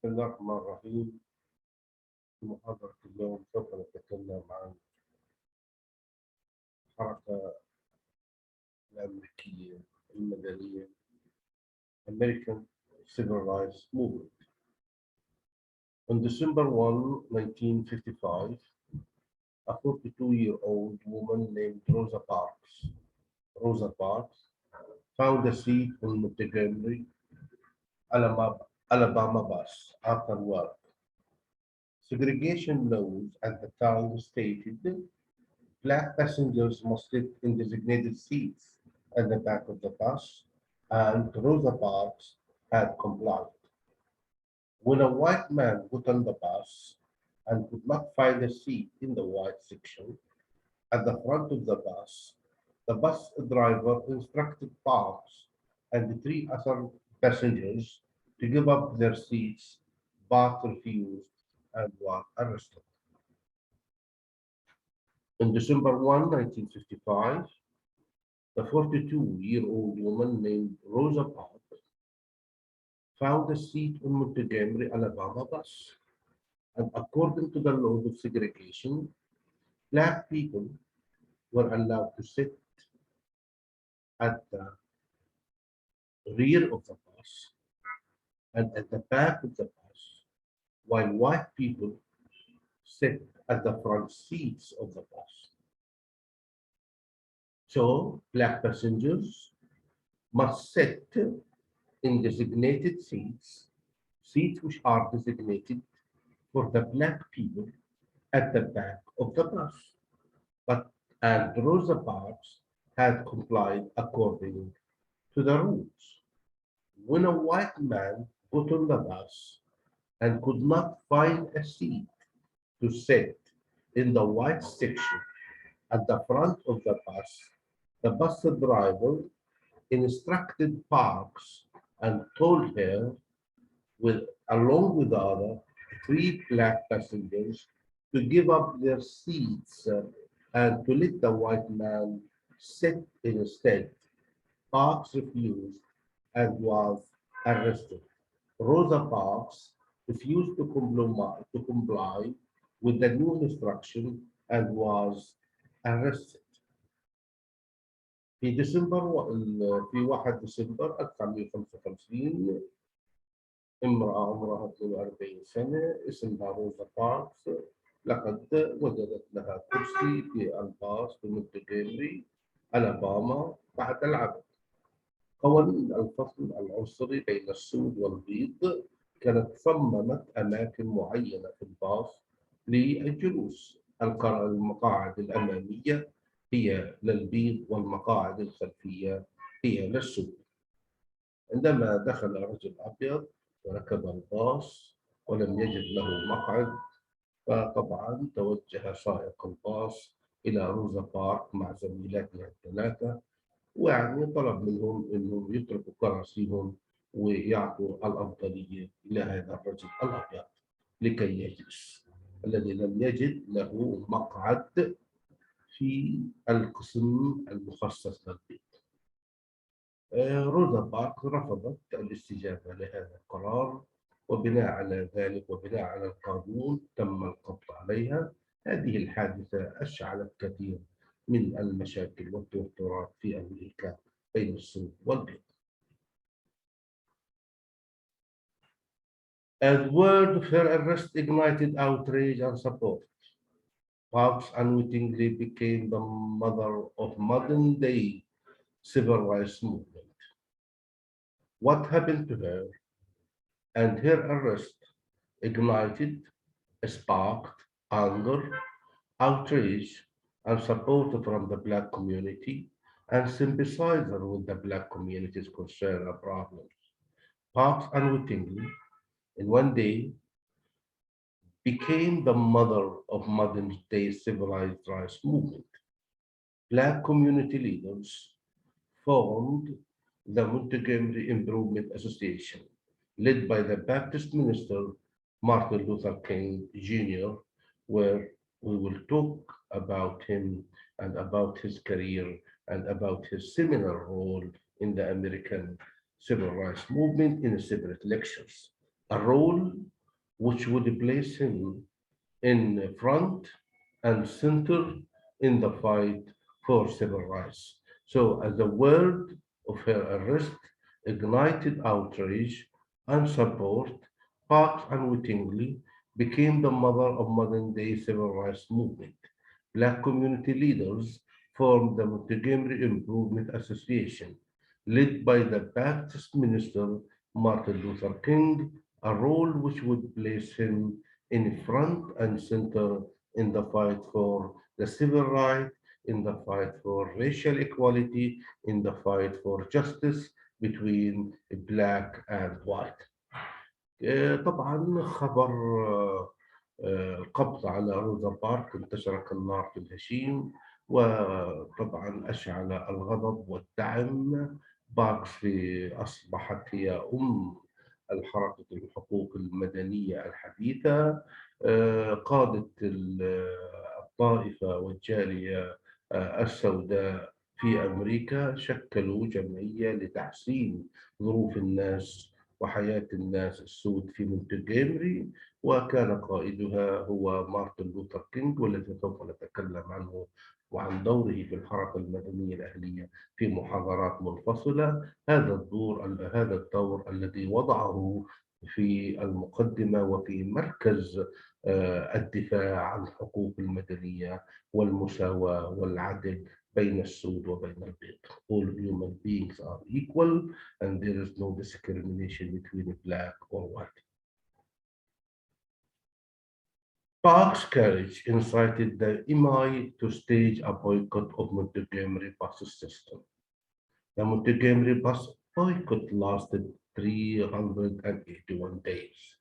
بسم الله الرحمن الرحيم. في محاضرة اليوم سوف نتكلم عن الحركة الأمريكية المدنية American Civil Rights Movement. On December 1, 1955, a 42-year-old woman named Rosa Parks found a seat in Montgomery, Alabama bus after work. Segregation laws at the time stated Black passengers must sit in designated seats at the back of the bus, and Rosa Parks had complied. When a white man got on the bus and could not find a seat in the white section at the front of the bus driver instructed Parks and the three other passengers to give up their seats, but refused and was arrested. On December 1, 1955, the 42-year-old woman named Rosa Parks found a seat on Montgomery, Alabama bus. And according to the laws of segregation, Black people were allowed to sit at the rear of the bus and at the back of the bus, while white people sit at the front seats of the bus. So, Black passengers must sit in designated seats which are designated for the Black people at the back of the bus. And Rosa Parks had complied according to the rules. When a white man got on the bus and could not find a seat to sit in the white section at the front of the bus driver instructed Parks and told her, along with the other three Black passengers, to give up their seats and to let the white man sit instead. Parks refused and was arrested. Rosa Parks refused to comply with the new instruction and was arrested. في 1 ديسمبر 1955 امرأة عمرها 42 سنة اسمها روزا باركس لقد وجدت لها كرسي في الباص في مونتجومري ألاباما بعد العمل. قوانين الفصل العنصري بين السود والبيض كانت صممت أماكن معينة في الباص للجلوس. المقاعد الأمامية هي للبيض والمقاعد الخلفية هي للسود. عندما دخل رجل أبيض وركب الباص ولم يجد له مقعد، فطبعا توجه سائق الباص إلى روزا بارك مع زميلاتها الثلاثة، ويعني طلب منهم أنهم يتركوا كراسيهم ويعطوا الأفضلية إلى هذا الرجل الأبيض لكي يجلس، الذي لم يجد له مقعد في القسم المخصص للبيض. روزا بارك رفضت الاستجابة لهذا القرار، وبناء على ذلك وبناء على القانون تم القبض عليها. هذه الحادثة أشعلت كثير من المشاكل والتوترات في أمريكا بين السود والبيض. As word of her arrest ignited outrage and support, Parks unwittingly became the mother of modern-day civil rights movement. What happened to her and her arrest ignited, sparked anger, outrage, and support from the Black community, and sympathized with the Black community's concern and problems. Parks unwittingly, in one day, became the mother of modern-day civil rights movement. Black community leaders formed the Montgomery Improvement Association, led by the Baptist minister Martin Luther King Jr., where we will talk about him and about his career and about his seminal role in the American civil rights movement in separate lectures. A role which would place him in front and center in the fight for civil rights. So, as the word of her arrest ignited outrage and support, Parks unwittingly became the mother of modern-day civil rights movement. Black community leaders formed the Montgomery Improvement Association, led by the Baptist minister Martin Luther King, a role which would place him in front and center in the fight for the civil right, in the fight for racial equality, in the fight for justice between black and white. طبعا خبر القبض على روزا بارك انتشر كالنار في الهشيم، وطبعا أشعل الغضب والدعم. باركس أصبحت هي الحركة الحقوق المدنية الحديثة. قادة الطائفة والجالية السوداء في أمريكا شكلوا جمعية لتحسين ظروف الناس وحياة الناس السود في مونتجومري، وكان قائدها هو مارتن لوثر كينج، والذي سوف نتكلم عنه وعن دوره في الحركة المدنية الأهلية في محاضرات منفصلة. هذا الدور الذي وضعه في المقدمة وفي مركز الدفاع عن الحقوق المدنية والمساواة والعدل بين السود وبين البيض. All human beings are equal and there is no discrimination between black or white. Park's courage incited the MI to stage a boycott of Montgomery bus system. The Montgomery bus boycott lasted 381 days.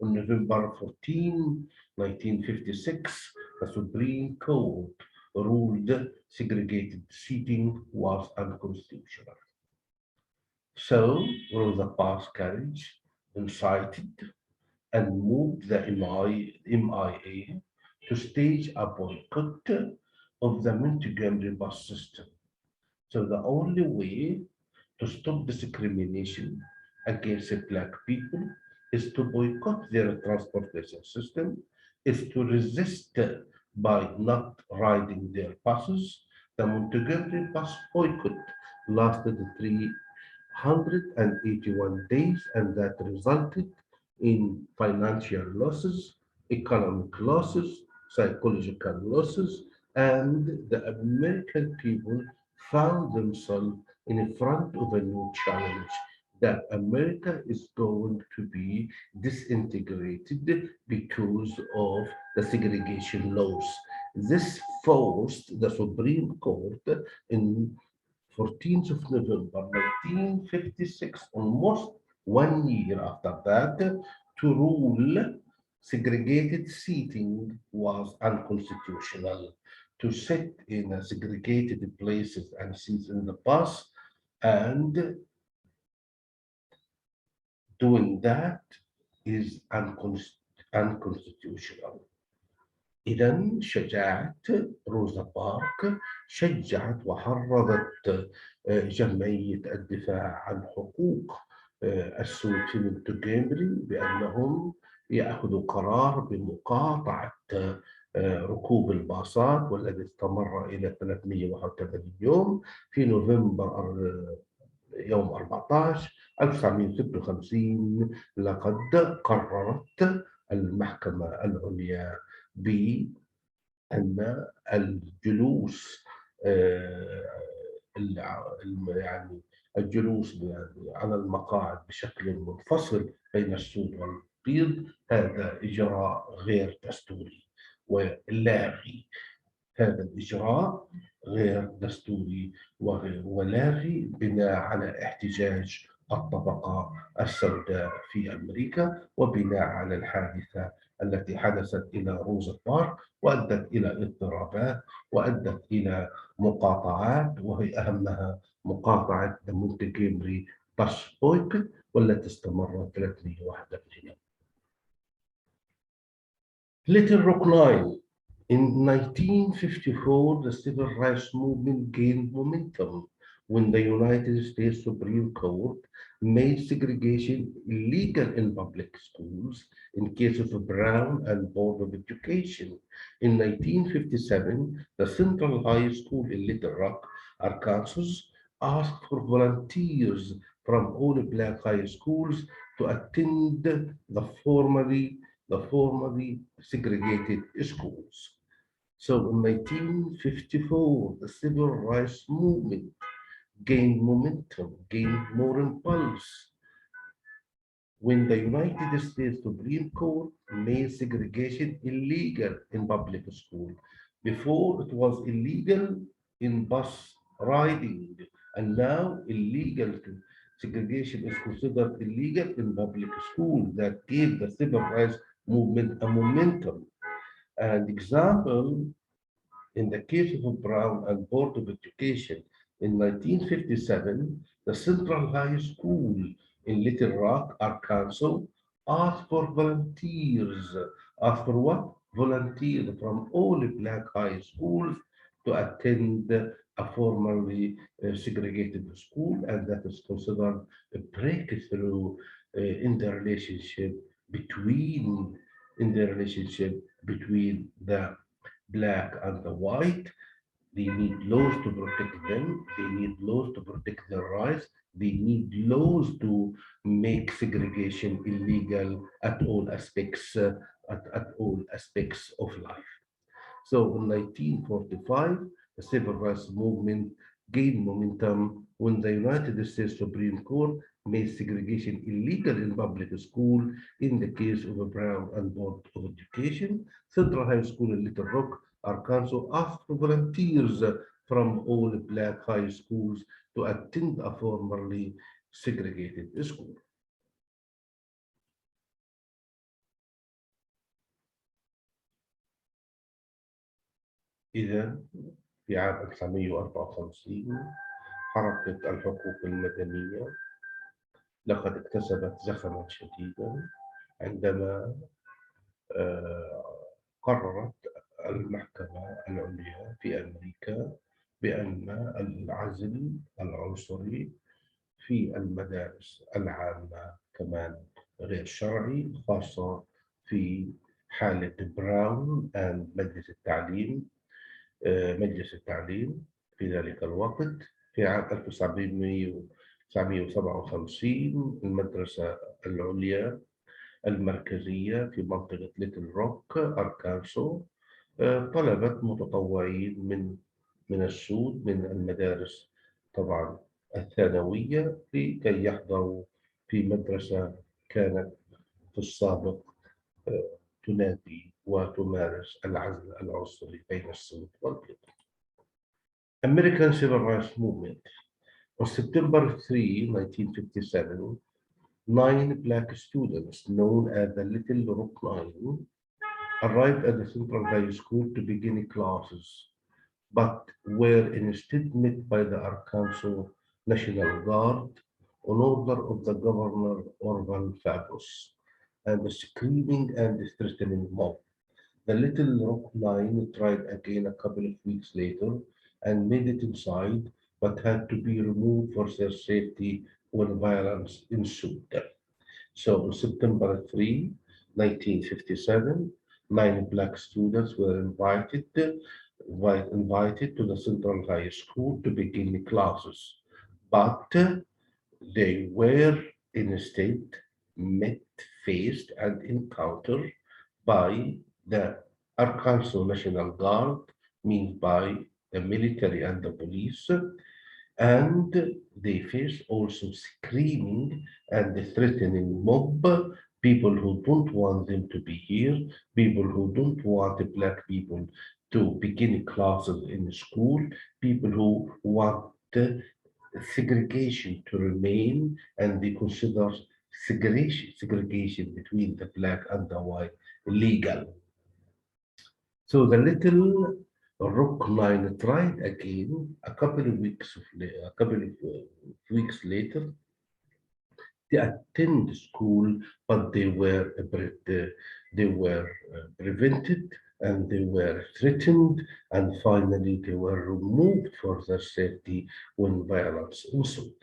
On November 14, 1956, the Supreme Court ruled segregated seating was unconstitutional. So Rosa Parks' courage incited and moved the MIA to stage a boycott of the Montgomery bus system. So the only way to stop discrimination against black people is to boycott their transportation system, is to resist by not riding their buses. The Montgomery bus boycott lasted 381 days, and that resulted in financial losses, economic losses, psychological losses, and the American people found themselves in front of a new challenge that America is going to be disintegrated because of the segregation laws. This forced the Supreme Court in 14th of November 1956, almost 1 year after that, to rule segregated seating was unconstitutional. To sit in segregated places and seats in the bus, and doing that is unconstitutional. إذا شجاعة روزا بارك شجعت وحرضت جمعية الدفاع عن حقوق السود في مونتجومري بأنهم يأخذوا قرار بمقاطعة ركوب الباصات، والذي استمر إلى 381 يوم. في نوفمبر يوم 14 1956 لقد قررت المحكمة العليا بأن الجلوس يعني الجلوس على المقاعد بشكل منفصل بين السود والبيض هذا إجراء غير دستوري ولاغي. هذا الإجراء غير دستوري ولاغي بناء على احتجاج الطبقة السوداء في أمريكا، وبناء على الحادثة التي حدثت إلى روزا بارك وأدت إلى اضطرابات وأدت إلى مقاطعات، وهي أهمها مقاطعة مونتجومري باس بويكوت والتي استمرت 381 يوم. Little Rock 9. In 1954, the civil rights movement gained momentum when the United States Supreme Court made segregation illegal in public schools in case of Brown and Board of Education. In 1957, the Central High School in Little Rock, Arkansas, asked for volunteers from all black high schools to attend the formerly segregated schools. So in 1954, the civil rights movement gained momentum, gained more impulse when the United States Supreme Court made segregation illegal in public school. Before it was illegal in bus riding, and now illegal to segregation is considered illegal in public school. That gave the civil rights movement a momentum. An example in the case of Brown and Board of Education in 1957, the Central High School in Little Rock, Arkansas, asked for volunteers. Asked for what? Volunteers from all black high schools to attend a formerly segregated school, and that is considered a breakthrough in the relationship between the black and the white. They need laws to protect them. They need laws to protect their rights. They need laws to make segregation illegal at all aspects, of life. So in 1945, the civil rights movement gained momentum when the United States Supreme Court made segregation illegal in public school in the case of a Brown and Board of Education. Central High School in Little Rock, Arkansas asked for volunteers from all black high schools to attend a formerly segregated school. إذا في عام 1954 حركة الحقوق المدنية لقد اكتسبت زخما شديدا عندما قررت المحكمة العليا في أمريكا بأن العزل العنصري في المدارس العامة كمان غير شرعي، خاصة في حالة براون مجلس التعليم في ذلك الوقت. في عام 1957 المدرسة العليا المركزية في منطقة ليتل روك أركانسو طلبت متطوعين من السود من المدارس طبعا الثانوية لكي يحضروا في مدرسة كانت في السابق تنادي وتمارس العزل العنصري بين السود والبيض. American Civil Rights Movement. On September 3, 1957, 9 black students known as the Little Rock Nine arrived at the Central High School to begin classes, but were instead met by the Arkansas National Guard on order of the Governor Orval Faubus and the screaming and threatening mob. The Little Rock Nine tried again a couple of weeks later and made it inside, but had to be removed for their safety when violence ensued. So on September 3, 1957, 9 black students were invited to the Central High School to begin classes, but they were instead met, faced, and encountered by the Arkansas National Guard, means by the military and the police, and they face also screaming and threatening mob, people who don't want them to be here, people who don't want the black people to begin classes in school, people who want segregation to remain, and they consider segregation between the black and the white legal. So the Little Rock Nine tried again a couple of weeks later to attend school, but they were prevented and they were threatened, and finally they were removed for their safety when violence ensued.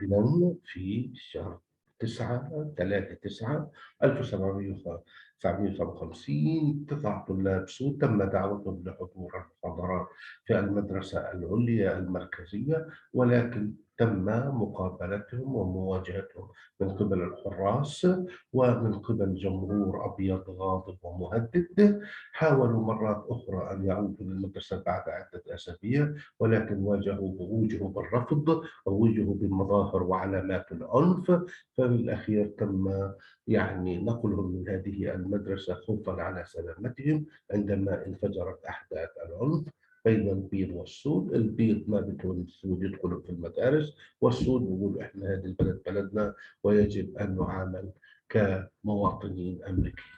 إذا في شهر 3/9 1755 9 طلاب سود تم دعوتهم لحضور المحاضرات في المدرسة العليا المركزية، ولكن تم مقابلتهم ومواجهتهم من قبل الحراس ومن قبل جمهور أبيض غاضب ومهدد. حاولوا مرات أخرى أن يعودوا للمدرسة بعد عدة أسابيع، ولكن وجهوا بالرفض ووجهوا بمظاهر وعلامات العنف. ففي الأخير تم نقلهم من هذه المدرسة خوفا على سلامتهم عندما انفجرت أحداث العنف بين البيض والسود. البيض ما بدهم السود يدخلوا في المدارس، والسود بيقولوا إحنا هذه البلد بلدنا ويجب أن نعامل كمواطنين أمريكيين.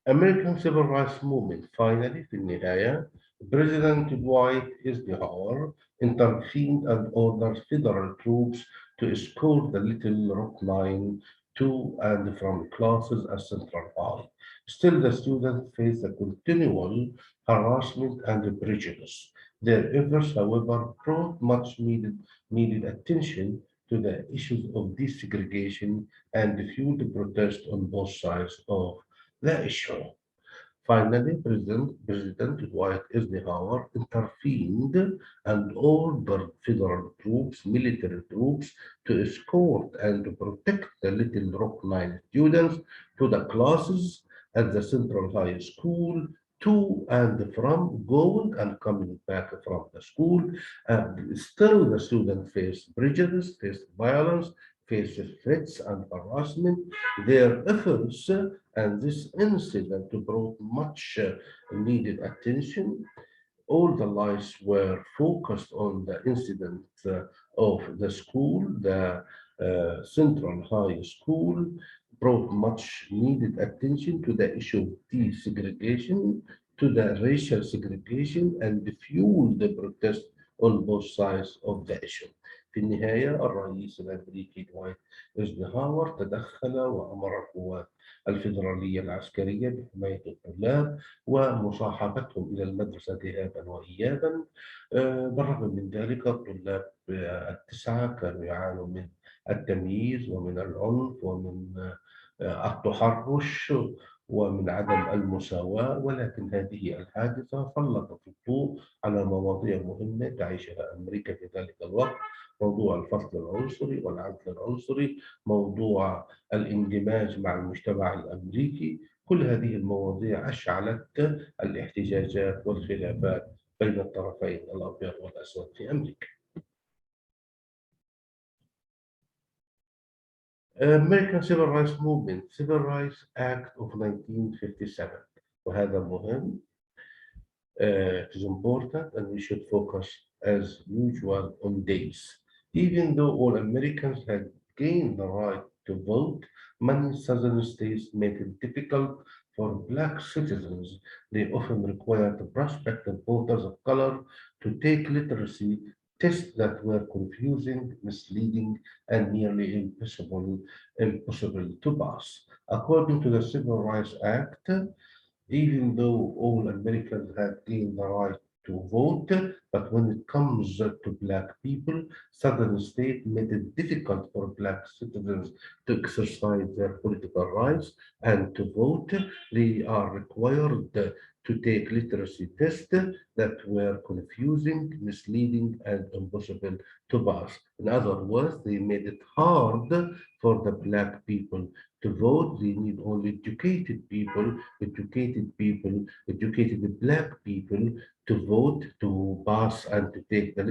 American Civil Rights Movement. Finally, في النهاية, President Dwight Eisenhower intervened and ordered federal troops to escort the Little Rock Line to and from classes at Central High. Still, the students faced a continual harassment and prejudice. Their efforts, however, brought much needed attention to the issues of desegregation and fueled protest on both sides of the issue. Finally, President Dwight Eisenhower intervened and ordered federal troops, military troops, to escort and to protect the Little Rock Nine students to the classes at the Central High School, to and from going and coming back from the school. Still, the students faced prejudice, faced violence, faced threats and harassment. Their efforts and this incident brought much needed attention. All the lights were focused on the incident of the school, the Central High School, brought much needed attention to the issue of desegregation, to the racial segregation, and fueled the protest on both sides of the issue. في النهاية الرئيس الأمريكي دوايت إيزنهاور تدخل وأمر القوات الفيدرالية العسكرية بحماية الطلاب ومصاحبتهم إلى المدرسة ذهابا وإيابا. بالرغم من ذلك الطلاب التسعة كانوا يعانوا من التمييز ومن العنف ومن التحرش ومن عدم المساواة، ولكن هذه الحادثة سلطت الضوء على مواضيع مهمة تعيشها أمريكا في ذلك الوقت: موضوع الفصل العنصري والعزل العنصري، موضوع الاندماج مع المجتمع الأمريكي. كل هذه المواضيع أشعلت الاحتجاجات والخلافات بين الطرفين الأبيض والأسود في أمريكا. American Civil Rights Movement, Civil Rights Act of 1957. وهذا مهم. It is important and we should focus as usual on dates. Even though all Americans had gained the right to vote, many southern states made it difficult for Black citizens. They often required prospective voters of color to take literacy tests that were confusing, misleading, and nearly impossible to pass. According to the Civil Rights Act, even though all Americans have gained the right to vote, but when it comes to Black people, Southern states made it difficult for Black citizens to exercise their political rights and to vote. They are required to take literacy tests that were confusing, misleading, and impossible to pass. In other words, they made it hard for the Black people to vote. They need only educated Black people to vote, to pass, and to take the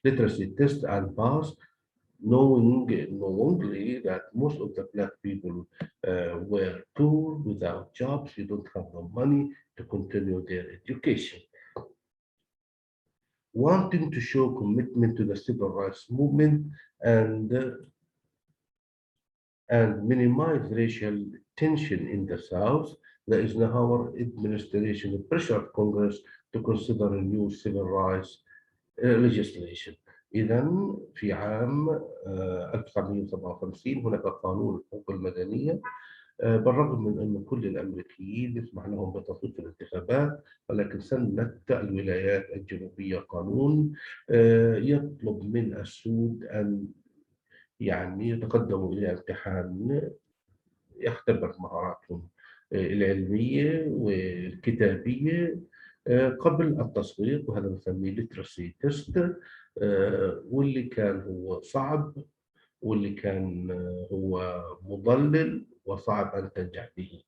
literacy test and pass, knowingly that most of the Black people were poor, without jobs. You don't have the money to continue their education. Wanting to show commitment to the civil rights movement and minimize racial tension in the South, the Eisenhower administration pressured Congress to consider a new civil rights legislation. إذا في عام 1957 هناك قانون الحقوق المدنية، بالرغم من أن كل الأمريكيين يسمح لهم بتصويت في الانتخابات، ولكن سنت الولايات الجنوبية قانون يطلب من السود أن يعني يتقدموا إلى امتحان يختبر مهاراتهم العلمية والكتابية قبل التصويت، وهذا نسميه literacy test. واللي كان هو صعب، واللي كان هو مضلل وصعب أن تنجح به.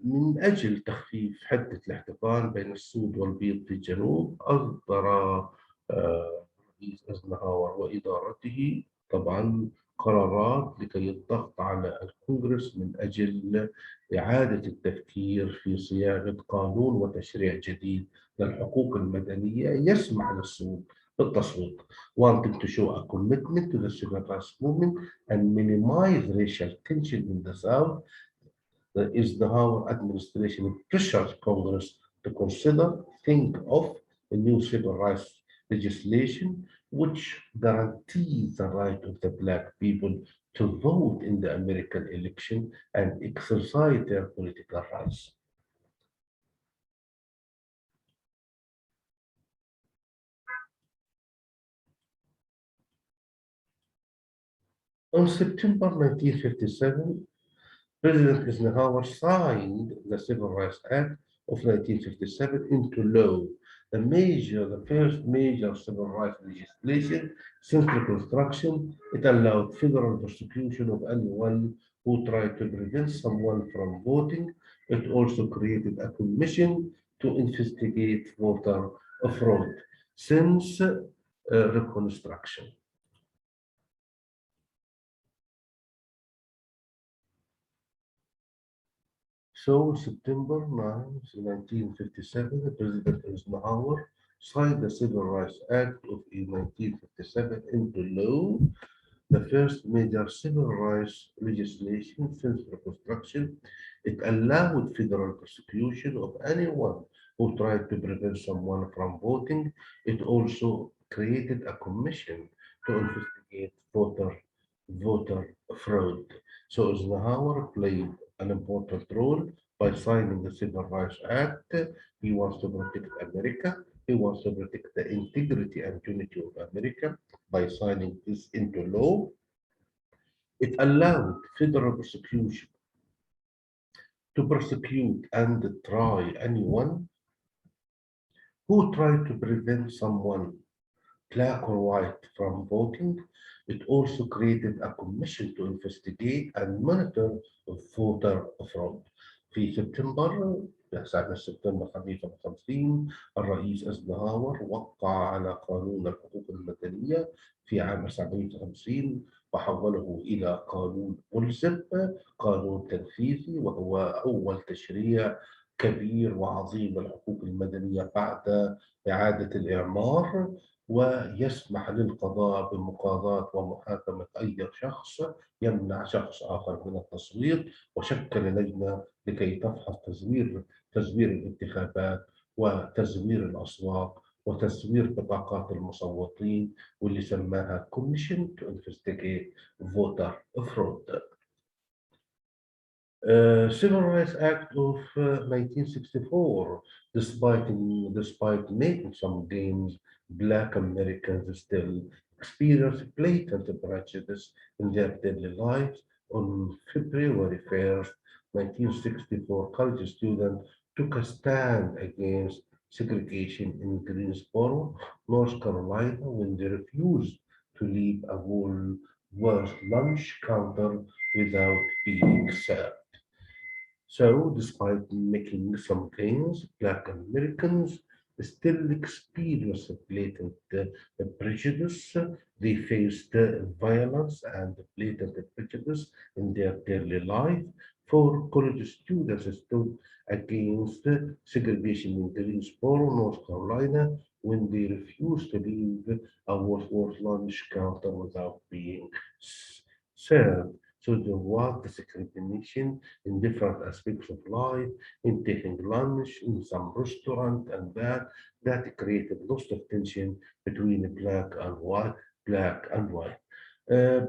من أجل تخفيف حدة الاحتقان بين السود والبيض في الجنوب، أصدر رئيس أيزنهاور وإدارته طبعا قرارات لكي الضغط على الكونغرس من أجل إعادة التفكير في صياغة قانون وتشريع جديد للحقوق المدنية يسمح للسود بالتصويت. Wanting to show a commitment to the civil rights movement and minimize racial tension in the South, the Eisenhower administration pressured Congress to think of a new civil rights legislation which guarantees the right of the Black people to vote in the American election and exercise their political rights. On September 1957, President Eisenhower signed the Civil Rights Act of 1957 into law, the first major civil rights legislation since Reconstruction. It allowed federal prosecution of anyone who tried to prevent someone from voting. It also created a commission to investigate voter fraud since Reconstruction. So, September 9, 1957, President Eisenhower signed the Civil Rights Act of 1957 into law, the first major civil rights legislation since Reconstruction. It allowed federal prosecution of anyone who tried to prevent someone from voting. It also created a commission to investigate voter fraud. So Eisenhower played an important role by signing the Civil Rights Act. He wants to protect America. He wants to protect the integrity and unity of America by signing this into law. It allowed federal prosecution to prosecute and try anyone who tried to prevent someone, black or white, from voting. It also created a commission to investigate and monitor voter fraud. في سنة سبتمبر 1955 الرئيس أيزنهاور وقع على قانون الحقوق المدنية في عام 1950 وحوله إلى قانون ملزم، قانون تنفيذي، وهو أول تشريع كبير وعظيم للحقوق المدنية بعد إعادة الإعمار، ويسمح للقضاء بمقاضاة ومحاكمة أي شخص يمنع شخص آخر من التصويت، وشكل لجنة لكي تفحص تزوير الانتخابات وتزوير الأصوات وتزوير بطاقات المصوتين، واللي سماها Commission to Investigate Voter Fraud. Civil Rights Act of 1964, despite making some gains, Black Americans still experience blatant prejudice in their daily lives. On February 1st, 1964, college students took a stand against segregation in Greensboro, North Carolina, when they refused to leave a Woolworth lunch counter without being served. So, despite making some gains, Black Americans still experience blatant prejudice. They faced violence and blatant prejudice in their daily life. For college students stood against segregation in Greensboro, North Carolina, when they refused to leave a Worth lunch counter without being served. So there was discrimination in different aspects of life, in taking lunch, in some restaurant, and that created lots of tension between black and white, black and white.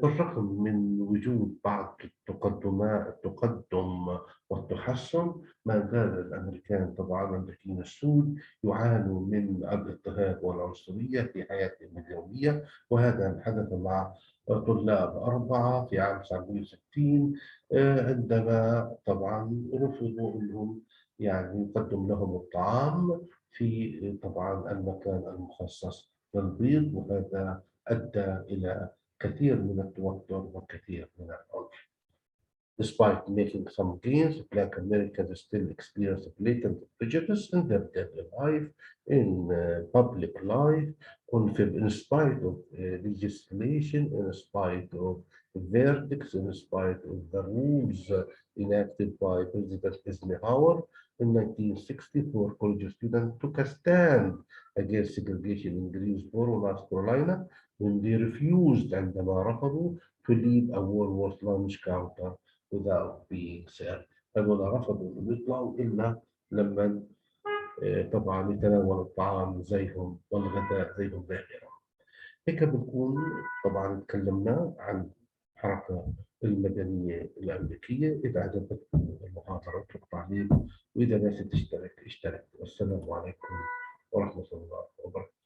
بالرغم من وجود بعض التقدم والتحسن، ما زال الأمريكان طبعا الأمريكيين السود يعانوا من الاضطهاد والعنصرية في حياتهم اليومية، وهذا حدث مع طلاب 4 في عام 1960 عندما طبعا رفضوا أنهم يعني يقدم لهم الطعام في طبعا المكان المخصص للبيض، وهذا أدى إلى كثير من التوتر وكثير من العنف. Despite making some gains, Black Americans still experience blatant prejudice in their daily life, in public life, in spite of legislation, in spite of verdicts, in spite of the rules enacted by President Eisenhower in 1964. College students took a stand against segregation in Greensboro, North Carolina, when they refused عندما رفضوا to leave a Woolworth lunch counter without being served. هذول رفضوا انهم يطلعوا الا لما طبعا يتناولوا الطعام زيهم والغداء زيهم باخره. هيك بنكون طبعا تكلمنا عن الحركه المدنيه الامريكيه. اذا عجبتكم المحاضره اتركوا تعليق، واذا ناسي تشترك اشترك. والسلام عليكم ورحمه الله وبركاته.